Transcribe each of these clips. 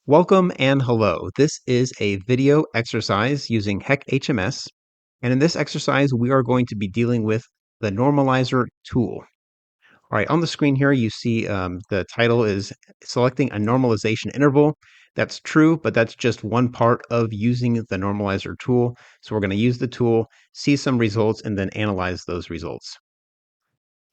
Welcome and hello. This is a video exercise using HEC HMS. And in this exercise, we are going to be dealing with the Normalizer tool. All right, on the screen here, you see the title is selecting a normalization interval. That's true, but that's just one part of using the Normalizer tool. So we're going to use the tool, see some results, and then analyze those results.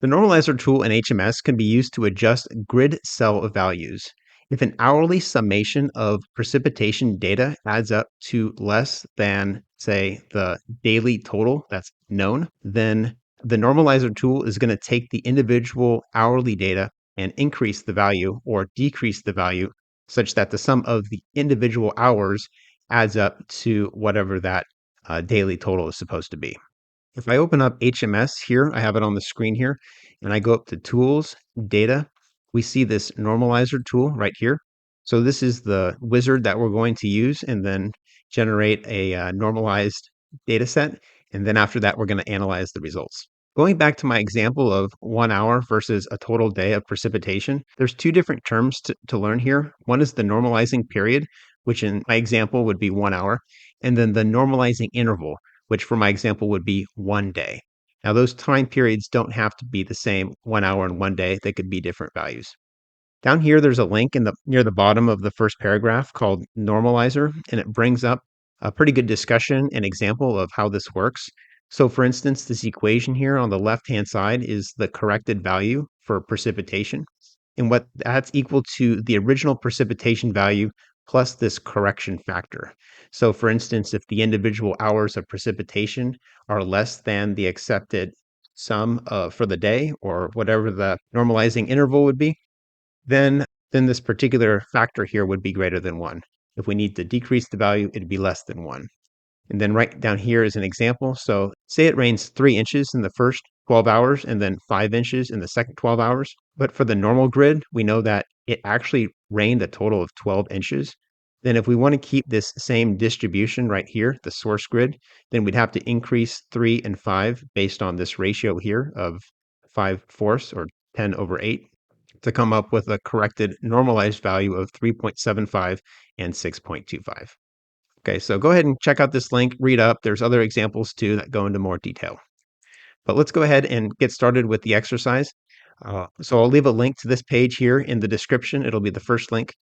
The normalizer tool in HMS can be used to adjust grid cell values. If an hourly summation of precipitation data adds up to less than, say, the daily total that's known, then the normalizer tool is going to take the individual hourly data and increase the value or decrease the value such that the sum of the individual hours adds up to whatever that daily total is supposed to be. If I open up HMS here, I have it on the screen here, and I go up to Tools, Data, we see this Normalizer tool right here. So this is the wizard that we're going to use and then generate a normalized data set. And then after that, we're going to analyze the results. Going back to my example of 1 hour versus a total day of precipitation, there's two different terms to learn here. One is the normalizing period, which in my example would be 1 hour, and then the normalizing interval, which for my example would be 1 day. Now, those time periods don't have to be the same 1 hour and 1 day. They could be different values. Down here, there's a link near the bottom of the first paragraph called Normalizer, and it brings up a pretty good discussion and example of how this works. So for instance, this equation here on the left-hand side is the corrected value for precipitation. And what that's equal to the original precipitation value plus this correction factor. So for instance, if the individual hours of precipitation are less than the accepted sum for the day or whatever the normalizing interval would be, then this particular factor here would be greater than 1. If we need to decrease the value, it'd be less than 1. And then right down here is an example. So say it rains 3 inches in the first 12 hours and then 5 inches in the second 12 hours. But for the normal grid, we know that it actually rained a total of 12 inches. Then if we want to keep this same distribution right here, the source grid, then we'd have to increase 3 and 5 based on this ratio here of 5/4 or 10/8 to come up with a corrected normalized value of 3.75 and 6.25. Okay, so go ahead and check out this link, read up. There's other examples too that go into more detail. But let's go ahead and get started with the exercise. So I'll leave a link to this page here in the description. It'll be the first link.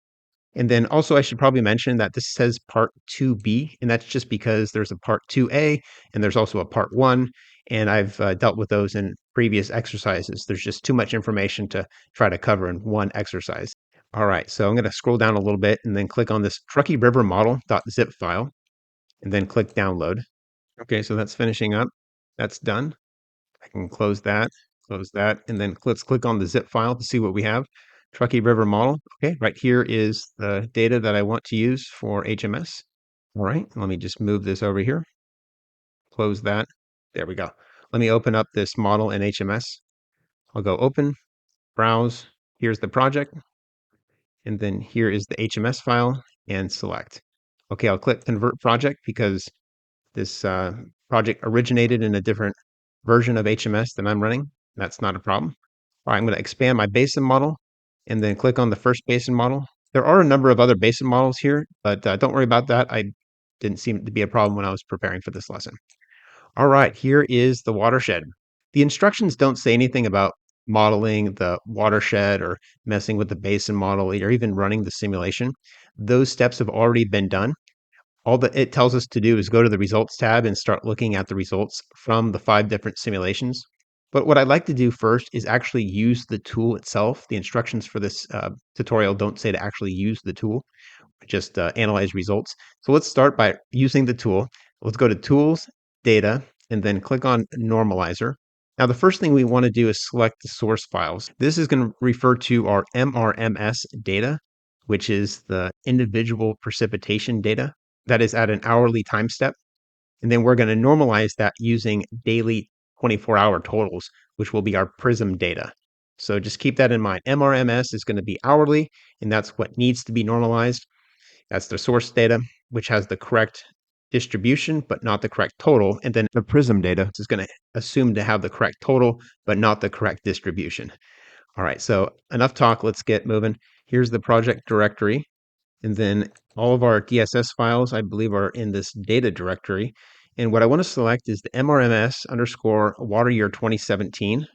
And then also I should probably mention that this says part 2B, and that's just because there's a part 2A and there's also a part 1, and I've dealt with those in previous exercises. There's just too much information to try to cover in one exercise. All right, so I'm going to scroll down a little bit and then click on this Truckee River model.zip file and then click download. Okay, so that's finishing up. That's done. I can close that, and then let's click on the zip file to see what we have. Truckee River model. Okay, right here is the data that I want to use for HMS. All right, let me just move this over here. Close that. There we go. Let me open up this model in HMS. I'll go open, browse. Here's the project. And then here is the HMS file and select. Okay, I'll click convert project because this project originated in a different version of HMS than I'm running. That's not a problem. All right, I'm going to expand my basin model and then click on the first basin model. There are a number of other basin models here, but don't worry about that. I didn't seem to be a problem when I was preparing for this lesson. All right, here is the watershed. The instructions don't say anything about modeling the watershed or messing with the basin model or even running the simulation. Those steps have already been done. All that it tells us to do is go to the results tab and start looking at the results from the 5 different simulations. But what I'd like to do first is actually use the tool itself. The instructions for this tutorial don't say to actually use the tool, just analyze results. So let's start by using the tool. Let's go to Tools, Data, and then click on Normalizer. Now, the first thing we want to do is select the source files. This is going to refer to our MRMS data, which is the individual precipitation data that is at an hourly time step. And then we're going to normalize that using daily 24-hour totals, which will be our PRISM data. So just keep that in mind. MRMS is going to be hourly, and that's what needs to be normalized. That's the source data, which has the correct distribution, but not the correct total. And then the PRISM data is going to assume to have the correct total, but not the correct distribution. All right, so enough talk. Let's get moving. Here's the project directory. And then all of our DSS files, I believe, are in this data directory. And what I want to select is the MRMS underscore water year 2017,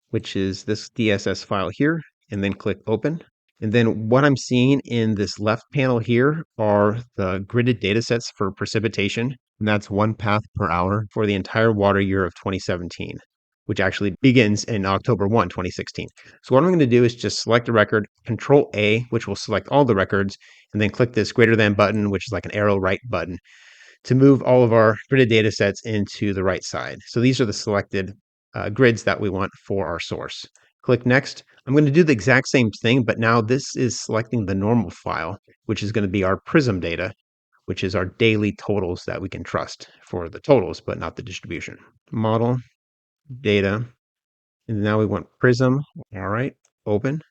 which is this DSS file here, and then click open. And then what I'm seeing in this left panel here are the gridded data sets for precipitation. And that's 1 path per hour for the entire water year of 2017, which actually begins in October 1, 2016. So what I'm going to do is just select a record, Control A, which will select all the records, and then click this greater than button, which is like an arrow right button, to move all of our gridded data sets into the right side. So these are the selected grids that we want for our source. Click next. I'm going to do the exact same thing, but now this is selecting the normal file, which is going to be our Prism data, which is our daily totals that we can trust for the totals, but not the distribution. Model, data, and now we want Prism. All right, open.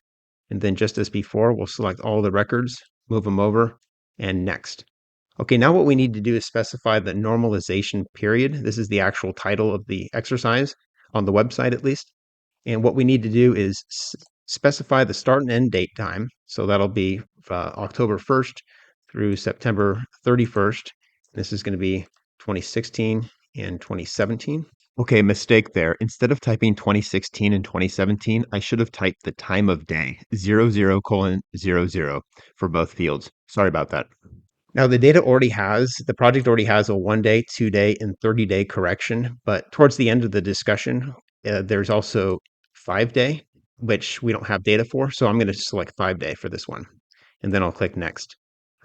And then just as before, we'll select all the records, move them over, and next. Okay, now what we need to do is specify the normalization period. This is the actual title of the exercise on the website, at least. And what we need to do is specify the start and end date time. So that'll be October 1st through September 31st. This is going to be 2016 and 2017. Okay, mistake there. Instead of typing 2016 and 2017, I should have typed the time of day, 00:00 for both fields. Sorry about that. Now, the project already has a 1 day, 2 day, and 30-day correction, but towards the end of the discussion, there's also 5 day, which we don't have data for. So I'm going to select 5 day for this one, and then I'll click next.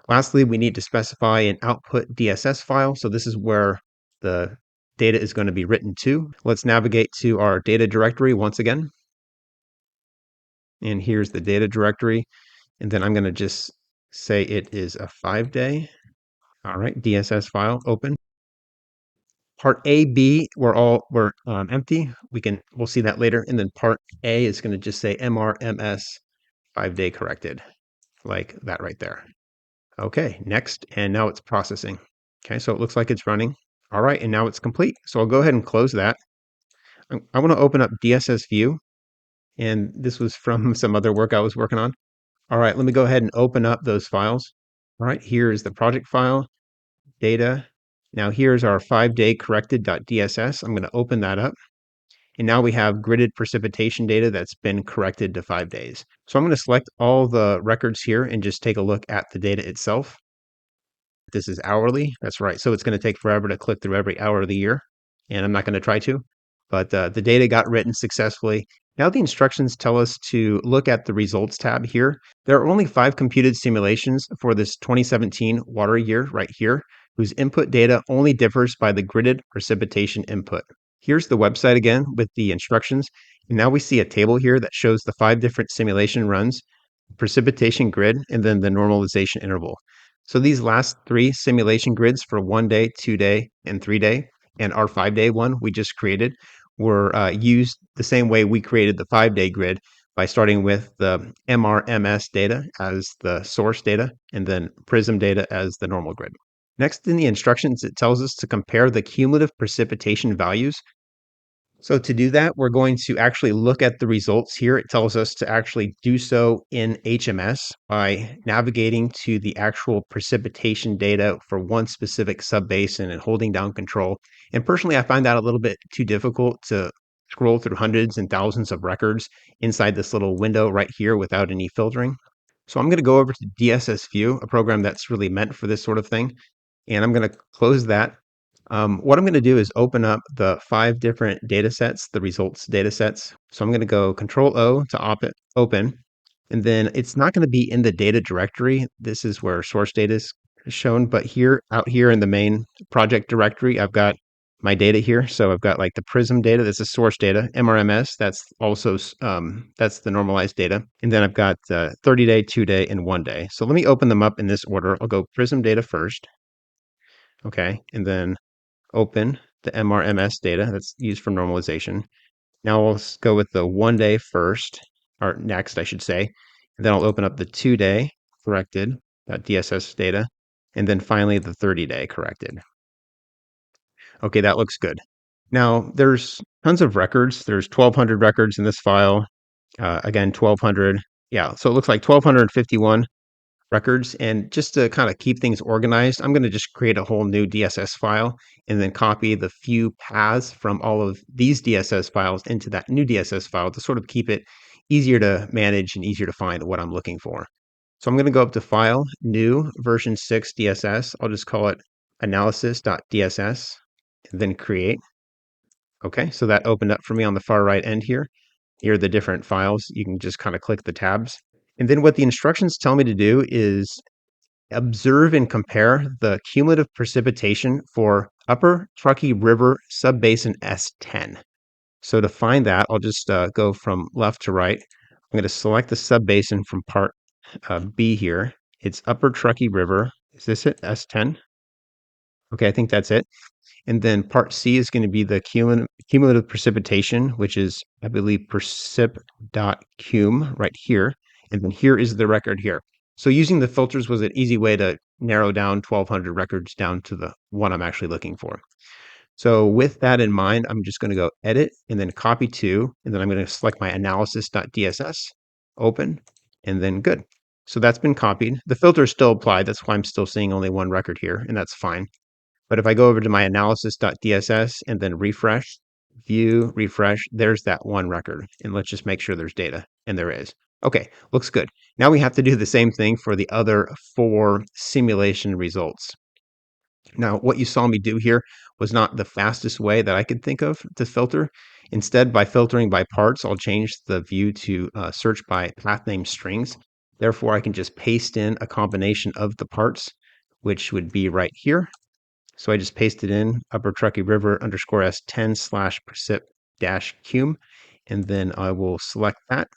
Lastly, we need to specify an output DSS file. So this is where the data is going to be written to. Let's navigate to our data directory once again. And here's the data directory. And then I'm going to just say it is a 5 day. All right, DSS file open. Part A, B, we're empty. We'll see that later. And then part A is going to just say MRMS 5 day corrected, like that right there. Okay, next, and now it's processing. Okay, so it looks like it's running. All right, and now it's complete. So I'll go ahead and close that. I want to open up DSS View, and this was from some other work I was working on. All right, let me go ahead and open up those files. All right, here is the project file, data. Now here's our 5 day corrected.dss. I'm going to open that up. And now we have gridded precipitation data that's been corrected to 5 days. So I'm going to select all the records here and just take a look at the data itself. This is hourly. That's right. So it's going to take forever to click through every hour of the year. And I'm not going to try to. But the data got written successfully. Now the instructions tell us to look at the results tab here. There are only 5 computed simulations for this 2017 water year right here, whose input data only differs by the gridded precipitation input. Here's the website again with the instructions. And now we see a table here that shows the 5 different simulation runs, precipitation grid, and then the normalization interval. So these last 3 simulation grids for 1 day, 2 day, and 3 day, and our 5 day one we just created were used the same way we created the 5 day grid, by starting with the MRMS data as the source data and then Prism data as the normal grid. Next in the instructions, it tells us to compare the cumulative precipitation values. So to do that, we're going to actually look at the results here. It tells us to actually do so in HMS by navigating to the actual precipitation data for one specific subbasin and holding down control. And personally, I find that a little bit too difficult to scroll through hundreds and thousands of records inside this little window right here without any filtering. So I'm going to go over to DSS View, a program that's really meant for this sort of thing. And I'm going to close that. What I'm going to do is open up the 5 different data sets, the results data sets. So I'm going to go Control O to open, and then it's not going to be in the data directory. This is where source data is shown, but out here in the main project directory, I've got my data here. So I've got like the Prism data, this is source data, MRMS, that's also that's the normalized data, and then I've got 30 day, 2 day, and 1 day. So let me open them up in this order. I'll go Prism data first. Okay, and then open the MRMS data that's used for normalization. Now I'll go with the 1 day first, or next, I should say. And then I'll open up the 2 day corrected DSS data, and then finally the 30 day corrected. Okay, that looks good. Now there's tons of records. There's 1,200 records in this file. Again, 1,200. Yeah, so it looks like 1,251 records. And just to kind of keep things organized, I'm going to just create a whole new DSS file and then copy the few paths from all of these DSS files into that new DSS file to sort of keep it easier to manage and easier to find what I'm looking for. So I'm going to go up to File, New, Version 6 DSS. I'll just call it analysis.dss, and then Create. Okay, so that opened up for me on the far right end here. Here are the different files. You can just kind of click the tabs. And then what the instructions tell me to do is observe and compare the cumulative precipitation for Upper Truckee River Subbasin S10. So to find that, I'll just go from left to right. I'm going to select the subbasin from part B here. It's Upper Truckee River. Is this it? S10? Okay, I think that's it. And then part C is going to be the cumulative precipitation, which is, I believe, percip.cum right here. And then here is the record here. So using the filters was an easy way to narrow down 1,200 records down to the one I'm actually looking for. So with that in mind, I'm just going to go edit and then copy to, and then I'm going to select my analysis.dss, open, and then good. So that's been copied. The filter is still applied. That's why I'm still seeing only one record here, and that's fine. But if I go over to my analysis.dss and then refresh, view, refresh, there's that one record. And let's just make sure there's data. And there is. Okay, looks good. Now we have to do the same thing for the other 4 simulation results. Now, what you saw me do here was not the fastest way that I could think of to filter. Instead, by filtering by parts, I'll change the view to search by path name strings. Therefore, I can just paste in a combination of the parts, which would be right here. So I just pasted in Upper Truckee River underscore S10 slash percip dash cum, and then I will select that,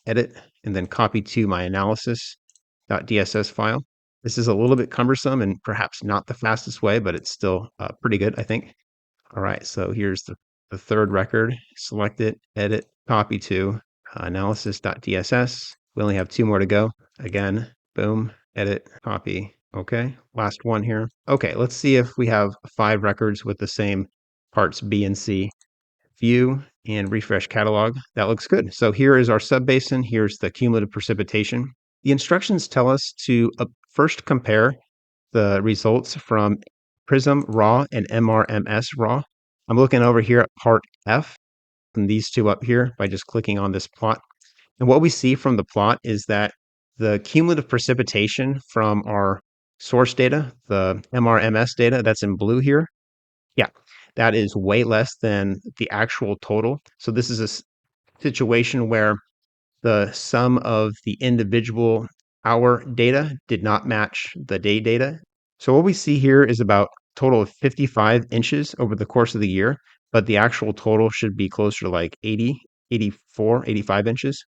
edit, and then copy to my analysis.dss file. This is a little bit cumbersome and perhaps not the fastest way, but it's still pretty good, I think. All right, so here's the third record. Select it, edit, copy to analysis.dss. We only have 2 more to go. Again, boom, edit, copy. Okay, last one here. Okay, let's see if we have 5 records with the same parts B and C. View and refresh catalog. That looks good. So here is our subbasin. Here's the cumulative precipitation. The instructions tell us to first compare the results from Prism Raw and MRMS Raw. I'm looking over here at part F and these two up here by just clicking on this plot. And what we see from the plot is that the cumulative precipitation from our source data, the MRMS data that's in blue here, yeah, that is way less than the actual total. So this is a situation where the sum of the individual hour data did not match the day data. So what we see here is about a total of 55 inches over the course of the year, but the actual total should be closer to like 80, 84, 85 inches.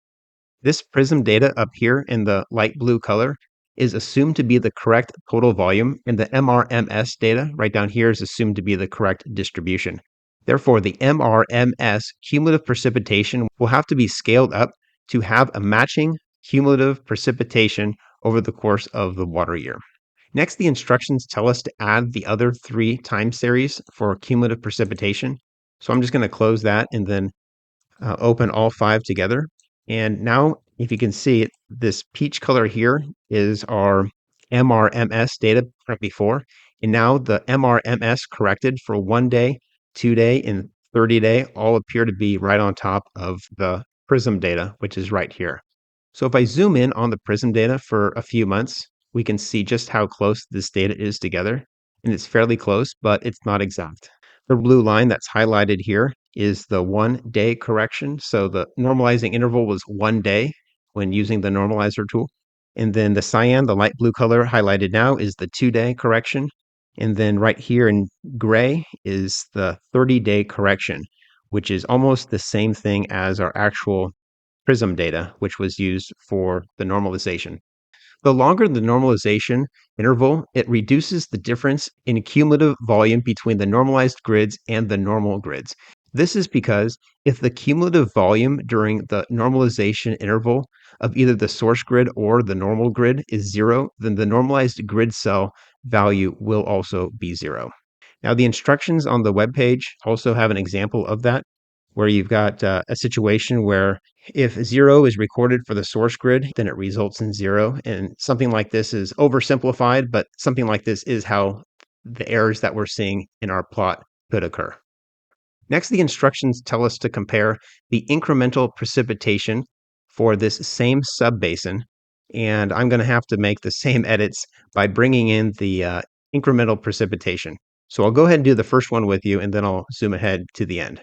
This prism data up here in the light blue color is assumed to be the correct total volume, and the MRMS data right down here is assumed to be the correct distribution. Therefore, the MRMS cumulative precipitation will have to be scaled up to have a matching cumulative precipitation over the course of the water year. Next, the instructions tell us to add the other 3 time series for cumulative precipitation. So I'm just going to close that and then open all 5 together. And now, if you can see, this peach color here is our MRMS data from before. And now the MRMS corrected for 1 day, 2 day, and 30 day all appear to be right on top of the Prism data, which is right here. So if I zoom in on the Prism data for a few months, we can see just how close this data is together. And it's fairly close, but it's not exact. The blue line that's highlighted here is the 1 day correction. So the normalizing interval was 1 day when using the normalizer tool. And then the cyan, the light blue color highlighted now, is the 2-day correction. And then right here in gray is the 30-day correction, which is almost the same thing as our actual Prism data, which was used for the normalization. The longer the normalization interval, it reduces the difference in cumulative volume between the normalized grids and the normal grids. This is because if the cumulative volume during the normalization interval of either the source grid or the normal grid is 0, then the normalized grid cell value will also be 0. Now, the instructions on the web page also have an example of that, where you've got a situation where If 0 is recorded for the source grid, then it results in 0. And something like this is oversimplified, but something like this is how the errors that we're seeing in our plot could occur. Next, the instructions tell us to compare the incremental precipitation for this same subbasin. And I'm going to have to make the same edits by bringing in the incremental precipitation. So I'll go ahead and do the first one with you, and then I'll zoom ahead to the end.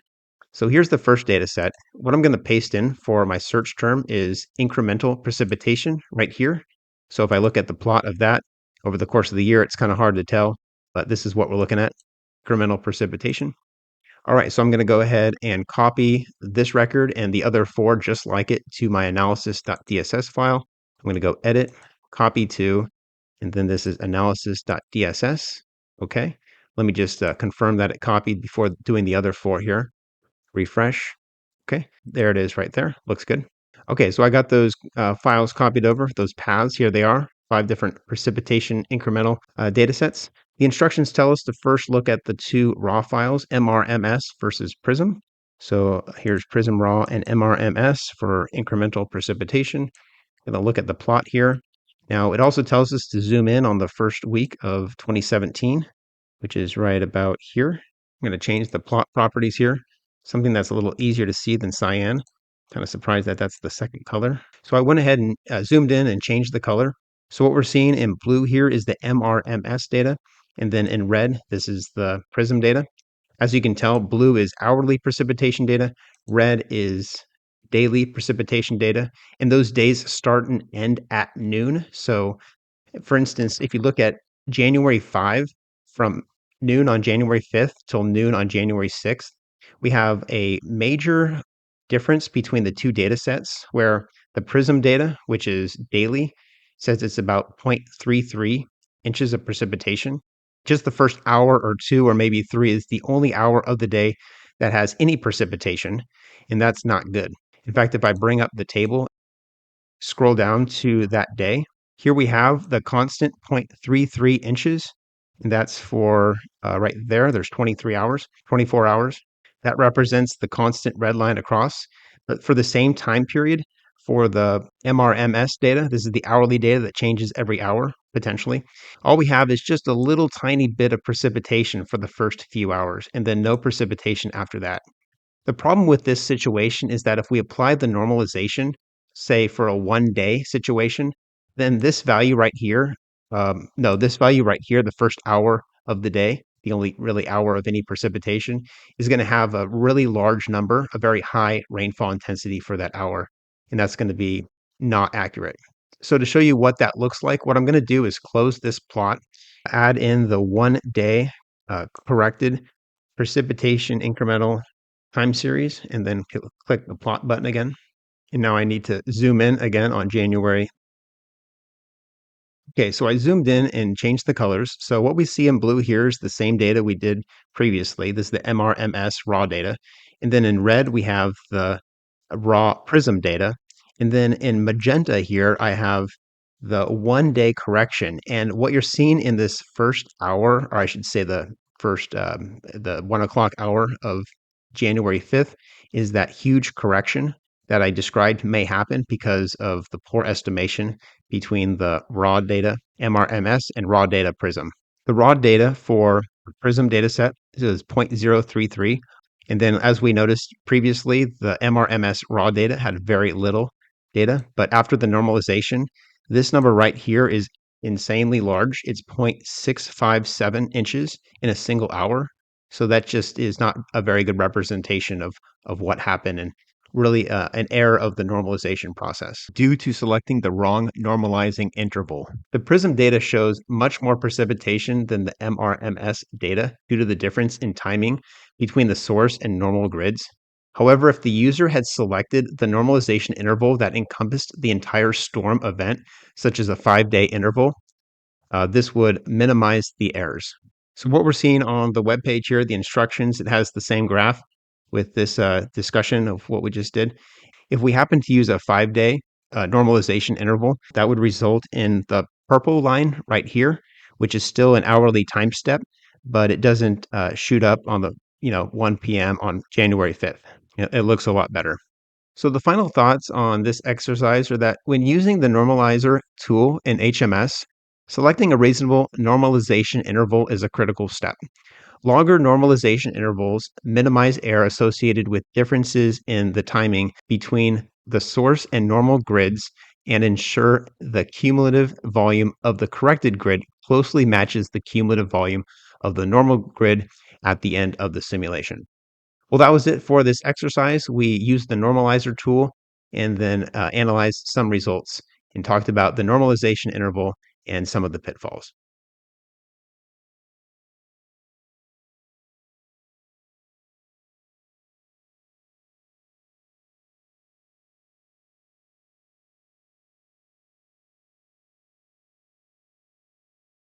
So here's the first data set. What I'm going to paste in for my search term is incremental precipitation right here. So if I look at the plot of that over the course of the year, it's kind of hard to tell, but this is what we're looking at, incremental precipitation. All right, so I'm going to go ahead and copy this record and the other 4 just like it to my analysis.dss file. I'm going to go edit, copy to, and then this is analysis.dss. Okay, let me just confirm that it copied before doing the other 4 here. Refresh. Okay, there it is right there. Looks good. Okay, so I got those files copied over, those paths. Here they are, 5 different precipitation incremental data sets. The instructions tell us to first look at the 2 raw files, MRMS versus Prism. So here's Prism raw and MRMS for incremental precipitation. Going to look at the plot here. Now, it also tells us to zoom in on the first week of 2017, which is right about here. I'm going to change the plot properties here, something that's a little easier to see than cyan. Kind of surprised that that's the second color. So I went ahead and zoomed in and changed the color. So what we're seeing in blue here is the MRMS data, and then in red, this is the Prism data. As you can tell, blue is hourly precipitation data, red is daily precipitation data, and those days start and end at noon. So for instance, if you look at January 5 from noon on January 5th till noon on January 6th, we have a major difference between the 2 data sets where the Prism data, which is daily, says it's about 0.33 inches of precipitation. Just the first hour or 2 or maybe 3 is the only hour of the day that has any precipitation, and that's not good. In fact, if I bring up the table, scroll down to that day, here we have the constant 0.33 inches. And that's for right there. There's 23 hours, 24 hours. That represents the constant red line across. But for the same time period, for the MRMS data, this is the hourly data that changes every hour, potentially. All we have is just a little tiny bit of precipitation for the first few hours, and then no precipitation after that. The problem with this situation is that if we apply the normalization, say for a 1-day situation, then this value right here, this value right here, the first hour of the day, the only really hour of any precipitation, is going to have a really large number, a very high rainfall intensity for that hour. And that's going to be not accurate. So to show you what that looks like, what I'm going to do is close this plot, add in the 1-day corrected precipitation incremental time series, and then click the plot button again. And now I need to zoom in again on January. Okay, so I zoomed in and changed the colors. So what we see in blue here is the same data we did previously. This is the MRMS raw data. And then in red, we have the raw Prism data. And then in magenta here, I have the 1-day correction. And what you're seeing in this first hour, or I should say the first, the 1 o'clock hour of January 5th, is that huge correction that I described may happen because of the poor estimation between the raw data MRMS and raw data Prism. The raw data for the Prism dataset is 0.033. And then as we noticed previously, the MRMS raw data had very little data. But after the normalization, this number right here is insanely large. It's 0.657 inches in a single hour. So that just is not a very good representation of what happened, and really an error of the normalization process due to selecting the wrong normalizing interval. The Prism data shows much more precipitation than the MRMS data due to the difference in timing between the source and normal grids. However, if the user had selected the normalization interval that encompassed the entire storm event, such as a 5-day interval, this would minimize the errors. So what we're seeing on the web page here, the instructions, it has the same graph with this discussion of what we just did. If we happen to use a 5-day normalization interval, that would result in the purple line right here, which is still an hourly time step, but it doesn't shoot up on the 1 p.m. on January 5th. It looks a lot better. So the final thoughts on this exercise are that when using the normalizer tool in HMS, selecting a reasonable normalization interval is a critical step. Longer normalization intervals minimize error associated with differences in the timing between the source and normal grids and ensure the cumulative volume of the corrected grid closely matches the cumulative volume of the normal grid at the end of the simulation. Well, that was it for this exercise. We used the normalizer tool and then analyzed some results and talked about the normalization interval and some of the pitfalls.